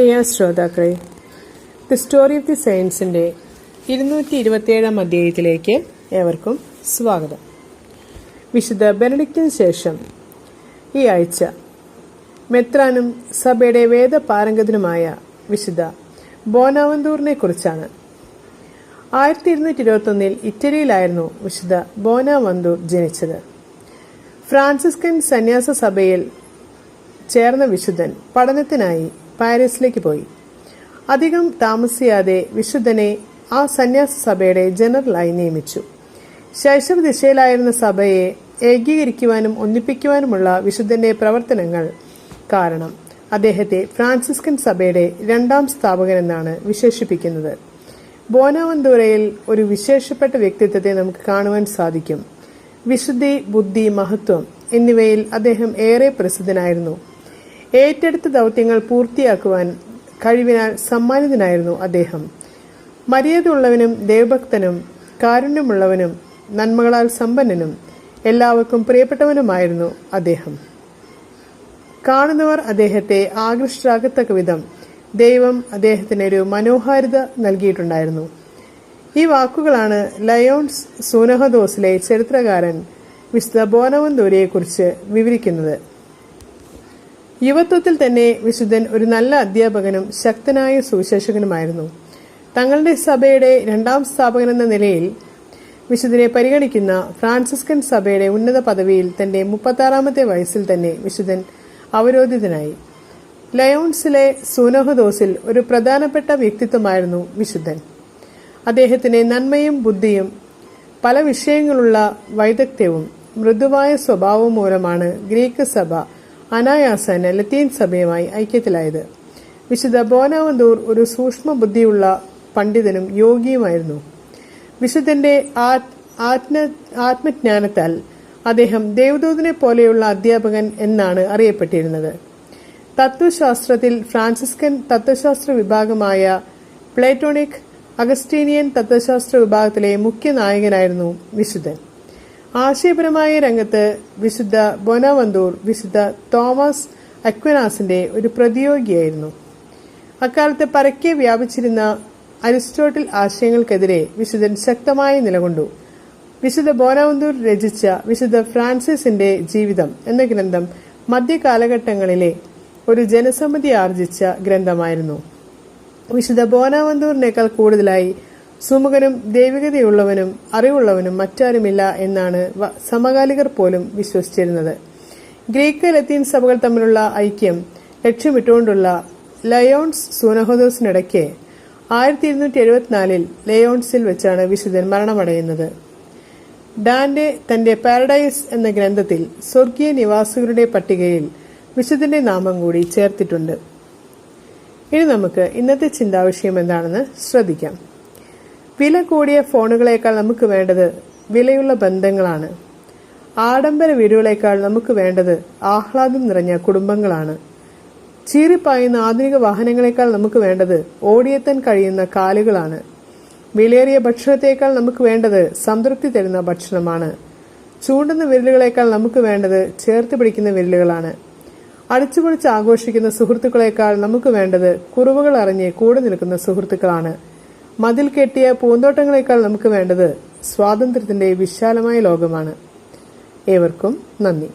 പ്രിയ ശ്രോതാക്കളെ, the story of the സയൻസിന്റെ 227 അധ്യായത്തിലേക്ക് ഏവർക്കും സ്വാഗതം. വിശുദ്ധ ബെനഡിക്റ്റിന് ശേഷം ഈ ആഴ്ച മെത്രാനും സഭയുടെ വേദപാരംഗതനുമായ വിശുദ്ധ ബോനാവന്തൂറിനെ കുറിച്ചാണ്. 1221 ഇറ്റലിയിലായിരുന്നു വിശുദ്ധ ബോനാവന്തൂർ ജനിച്ചത്. ഫ്രാൻസിസ്കൻ സന്യാസ സഭയിൽ ചേർന്ന വിശുദ്ധൻ പഠനത്തിനായി പാരീസിലേക്ക് പോയി. അധികം താമസിയാതെ വിശുദ്ധനെ ആ സന്യാസ സഭയുടെ ജനറലായി നിയമിച്ചു. ശൈശവ ദിശയിലായിരുന്ന സഭയെ ഏകീകരിക്കുവാനും ഒന്നിപ്പിക്കുവാനുമുള്ള വിശുദ്ധന്റെ പ്രവർത്തനങ്ങൾ കാരണം അദ്ദേഹത്തെ ഫ്രാൻസിസ്കൻ സഭയുടെ 2ാം സ്ഥാപകനെന്നാണ് വിശേഷിപ്പിക്കുന്നത്. ബോനാവന്തൂരയിൽ ഒരു വിശേഷപ്പെട്ട വ്യക്തിത്വത്തെ നമുക്ക് കാണുവാൻ സാധിക്കും. വിശുദ്ധി, ബുദ്ധി, മഹത്വം എന്നിവയിൽ അദ്ദേഹം ഏറെ പ്രസിദ്ധനായിരുന്നു. ഏറ്റെടുത്ത ദൗത്യങ്ങൾ പൂർത്തിയാക്കുവാൻ കഴിവിനാൽ സമ്മാനിതനായിരുന്നു അദ്ദേഹം. മര്യാദയുള്ളവനും ദൈവഭക്തനും കാരുണ്യമുള്ളവനും നന്മകളാൽ സമ്പന്നനും എല്ലാവർക്കും പ്രിയപ്പെട്ടവനുമായിരുന്നു അദ്ദേഹം. കാണുന്നവർ അദ്ദേഹത്തെ ആകൃഷ്ടരാകത്തക്ക വിധം ദൈവം അദ്ദേഹത്തിനൊരു മനോഹാരിത നൽകിയിട്ടുണ്ടായിരുന്നു. ഈ വാക്കുകളാണ് ലയോൺസ് സൂനഹദോസിലെ ചരിത്രകാരൻ വിശുദ്ധ ബോനാവന്തൂരയെക്കുറിച്ച് വിവരിക്കുന്നത്. യുവത്വത്തിൽ തന്നെ വിശുദ്ധൻ ഒരു നല്ല അധ്യാപകനും ശക്തനായ സുവിശേഷകനുമായിരുന്നു. തങ്ങളുടെ സഭയുടെ 2ാം സ്ഥാപകനെന്ന നിലയിൽ വിശുദ്ധനെ പരിഗണിക്കുന്ന ഫ്രാൻസിസ്കൻ സഭയുടെ ഉന്നത പദവിയിൽ തന്റെ 36ാമത്തെ വയസ്സിൽ തന്നെ വിശുദ്ധൻ അവരോധിതനായി. ലയോൺസിലെ സൂനഹദോസിൽ ഒരു പ്രധാനപ്പെട്ട വ്യക്തിത്വമായിരുന്നു വിശുദ്ധൻ. അദ്ദേഹത്തിന് നന്മയും ബുദ്ധിയും പല വിഷയങ്ങളുള്ള വൈദഗ്ധ്യവും മൃദുവായ സ്വഭാവവും മൂലമാണ് ഗ്രീക്ക് സഭ അനായാസേന ലത്തീൻ സഭയുമായി ഐക്യത്തിലായത്. വിശുദ്ധ ബോനാവന്തൂർ ഒരു സൂക്ഷ്മ ബുദ്ധിയുള്ള പണ്ഡിതനും യോഗിയുമായിരുന്നു. വിശുദ്ധന്റെ ആത്മജ്ഞാനത്താൽ അദ്ദേഹം ദേവദൂതനെ പോലെയുള്ള അധ്യാപകൻ എന്നാണ് അറിയപ്പെട്ടിരുന്നത്. തത്വശാസ്ത്രത്തിൽ ഫ്രാൻസിസ്കൻ തത്വശാസ്ത്ര വിഭാഗമായ പ്ലേറ്റോണിക് അഗസ്റ്റീനിയൻ തത്വശാസ്ത്ര വിഭാഗത്തിലെ മുഖ്യ നായകനായിരുന്നു വിശുദ്ധൻ. ആശയപരമായ രംഗത്ത് വിശുദ്ധ ബോനാവന്തൂർ വിശുദ്ധ തോമസ് അക്വിനാസിന്റെ ഒരു പ്രതിയോഗിയായിരുന്നു. അക്കാലത്ത് പരക്കെ വ്യാപിച്ചിരുന്ന അരിസ്റ്റോട്ടിൽ ആശയങ്ങൾക്കെതിരെ വിശുദ്ധൻ ശക്തമായി നിലകൊണ്ടു. വിശുദ്ധ ബോനാവന്തൂർ രചിച്ച വിശുദ്ധ ഫ്രാൻസിസിന്റെ ജീവിതം എന്ന ഗ്രന്ഥം മധ്യകാലഘട്ടങ്ങളിലെ ഒരു ജനസമ്മതി ആർജിച്ച ഗ്രന്ഥമായിരുന്നു. വിശുദ്ധ ബോനാവന്തൂറിനേക്കാൾ കൂടുതലായി സുമുഖനും ദൈവികതയുള്ളവനും അറിവുള്ളവനും മറ്റാരുമില്ല എന്നാണ് സമകാലികർ പോലും വിശ്വസിച്ചിരുന്നത്. ഗ്രീക്ക് ലത്തീൻ സഭകൾ തമ്മിലുള്ള ഐക്യം ലക്ഷ്യമിട്ടുകൊണ്ടുള്ള ലയോൺസ് സൂനഹദോസിനിടയ്ക്ക് 1274 ലയോൺസിൽ വെച്ചാണ് വിശുദ്ധൻ മരണമടയുന്നത്. ഡാന്റെ തന്റെ പാരഡൈസ് എന്ന ഗ്രന്ഥത്തിൽ സ്വർഗീയ നിവാസികളുടെ പട്ടികയിൽ വിശുദ്ധന്റെ നാമം കൂടി ചേർത്തിട്ടുണ്ട്. ഇനി നമുക്ക് ഇന്നത്തെ ചിന്താവിഷയം എന്താണെന്ന് ശ്രദ്ധിക്കാം. വില കൂടിയ ഫോണുകളേക്കാൾ നമുക്ക് വേണ്ടത് വിലയുള്ള ബന്ധങ്ങളാണ്. ആഡംബര വീടുകളേക്കാൾ നമുക്ക് വേണ്ടത് ആഹ്ലാദം നിറഞ്ഞ കുടുംബങ്ങളാണ്. ചീറിപ്പായുന്ന ആധുനിക വാഹനങ്ങളെക്കാൾ നമുക്ക് വേണ്ടത് ഓടിയെത്താൻ കഴിയുന്ന കാലുകളാണ്. വിലയേറിയ ഭക്ഷണത്തേക്കാൾ നമുക്ക് വേണ്ടത് സംതൃപ്തി തരുന്ന ഭക്ഷണമാണ്. ചൂണ്ടുന്ന വിരലുകളേക്കാൾ നമുക്ക് വേണ്ടത് ചേർത്ത് പിടിക്കുന്ന വിരലുകളാണ്. അടിച്ചുപൊളിച്ച് ആഘോഷിക്കുന്ന സുഹൃത്തുക്കളേക്കാൾ നമുക്ക് വേണ്ടത് കുറവുകൾ അറിഞ്ഞ് കൂടെ നിൽക്കുന്ന സുഹൃത്തുക്കളാണ്. മതിൽ കെട്ടിയ പൂന്തോട്ടങ്ങളെക്കാൾ നമുക്ക് വേണ്ടത് സ്വാതന്ത്ര്യത്തിന്റെ വിശാലമായ ലോകമാണ്. ഏവർക്കും നന്ദി.